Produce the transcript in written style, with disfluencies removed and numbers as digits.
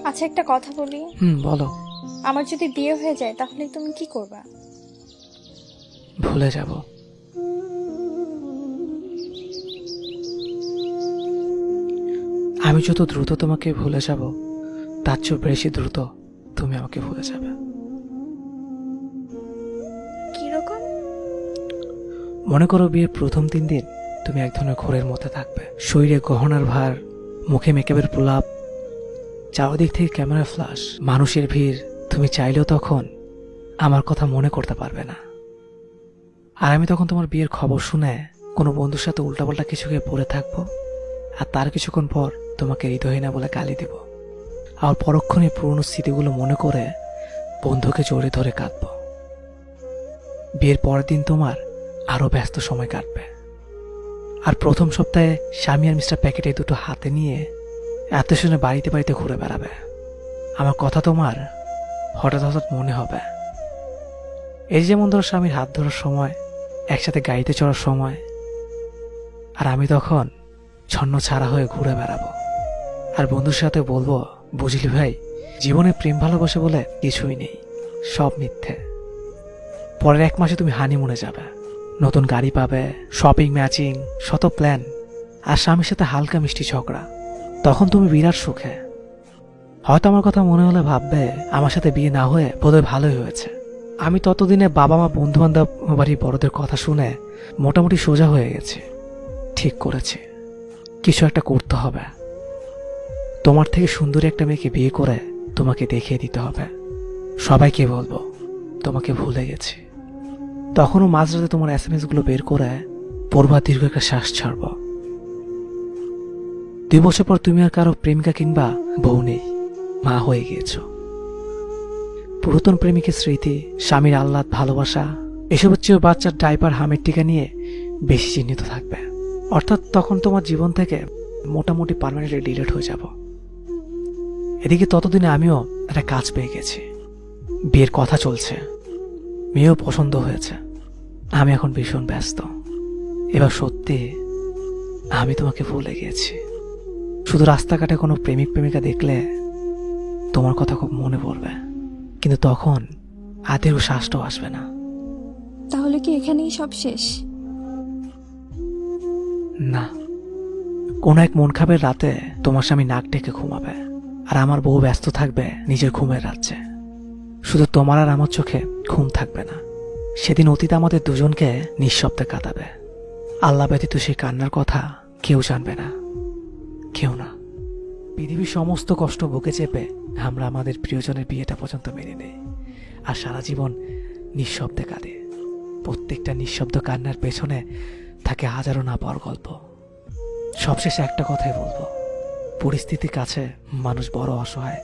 আচ্ছা, একটা কথা বলি। বলো। আমার যদি বিয়ে হয়ে যায় তাহলে তুমি কি করবা? ভুলে যাব। আমি যত দ্রুত তোমাকে ভুলে যাব, তার চেয়ে বেশি দ্রুত তুমি আমাকে ভুলে যাবে। কিরকম? মনে করো বিয়ের প্রথম 3 দিন তুমি এক ধরনের ঘোরের মধ্যে থাকবে। শরীরে গহনার ভার, মুখে মেকআপের প্রলাপ, চারদিক থেকে ক্যামেরা ফ্ল্যাশ, মানুষের ভিড়। তুমি চাইলেও তখন আমার কথা মনে করতে পারবে না। আর আমি তখন তোমার বিয়ের খবর শুনে কোনো বন্ধুর সাথে উল্টাপাল্টা কিছু খেয়ে পড়ে থাকবো, আর তার কিছুক্ষণ পর তোমাকে হৃদয়হীনা বলে গালি দেব। আর পরক্ষণে পুরনো স্মৃতিগুলো মনে করে বন্ধুকে জড়িয়ে ধরে কাঁদবো। বিয়ের পরের দিন তোমার আরো ব্যস্ত সময় কাটবে। আর প্রথম সপ্তাহে স্বামী আর মিস্টার প্যাকেটে দুটো হাতে নিয়ে এত শুনে বাড়িতে বাড়িতে ঘুরে বেড়াবে। আমার কথা তোমার হঠাৎ হঠাৎ মনে হবে। এই যেমন ধরো স্বামীর হাত ধরার সময়, একসাথে গাড়িতে চড়ার সময়, আর আমি তখন ছন্ন ছাড়া হয়ে ঘুরে বেড়াবো। আর বন্ধুর সাথে বলবো, বুঝলি ভাই, জীবনে প্রেম ভালোবাসে বলে কিছুই নেই, সব মিথ্যে। পরের 1 মাসে তুমি হানিমুনে যাবে, নতুন গাড়ি পাবে, শপিং, ম্যাচিং, শত প্ল্যান, আর স্বামীর সাথে হালকা মিষ্টি ঝগড়া। তখন তুমি বিরাট সুখে। হয়তো আমার কথা মনে হলে ভাববে আমার সাথে বিয়ে না হয়ে বোধহয় ভালোই হয়েছে। আমি ততদিনে বাবা মা, বন্ধু বান্ধব, বাড়ির বড়দের কথা শুনে মোটামুটি সোজা হয়ে গেছে। ঠিক করেছি, কিছু একটা করতে হবে। তোমার থেকে সুন্দরী একটা মেয়েকে বিয়ে করে তোমাকে দেখিয়ে দিতে হবে। সবাইকে বলবো তোমাকে ভুলে গেছি। তখনও মাঝরাতে তোমার SMS গুলো বের করে পড়বা, দীর্ঘ একটা শ্বাস ছাড়ব। 2 বছর পর তুমি আর কারো প্রেমিকা কিংবা বউ নেই, মা হয়ে গিয়েছ। পুরাতন প্রেমিকের স্মৃতি, স্বামীর আহ্লাদ, ভালোবাসা, এসবের চেয়েও বাচ্চার ডাইপার, হামের টিকা নিয়ে বেশি চিহ্নিত থাকবে। অর্থাৎ তখন তোমার জীবন থেকে মোটামুটি পার্মানেন্টলি ডিলিট হয়ে যাব। এদিকে ততদিনে আমিও একটা কাজ পেয়ে গেছি, বিয়ের কথা চলছে, মেয়েও পছন্দ হয়েছে। আমি এখন ভীষণ ব্যস্ত। এবার সত্যি আমি তোমাকে ভুলে গিয়েছি। শুধু রাস্তাঘাটে কোনো প্রেমিক প্রেমিকা দেখলে তোমার কথা খুব মনে পড়বে, কিন্তু তখন আদেরও শ্বাসটাও আসবে না। তাহলে কি এখানেই সব শেষ? না, কোনো এক মন খাবের রাতে তোমার স্বামী নাক ডেকে ঘুমাবে, আর আমার বউ ব্যস্ত থাকবে নিজের ঘুমের রাজ্যে। শুধু তোমার আর আমার চোখে ঘুম থাকবে না। সেদিন অতীত আমাদের দুজনকে নিঃশব্দে কাঁদাবে। আল্লাহ ব্যতীত সেই কান্নার কথা কেউ জানবে না, কেউ না। পৃথিবীর সমস্ত কষ্ট বুকে চেপে আমরা আমাদের প্রিয়জনের বিয়েটা পর্যন্ত মেনে নেই, আর সারা জীবন নিঃশব্দে কাঁদে। প্রত্যেকটা নিঃশব্দ কান্নার পেছনে থাকে হাজারো না পাওয়ার গল্প। সবশেষে একটা কথাই বলবো, পরিস্থিতির কাছে মানুষ বড় অসহায়,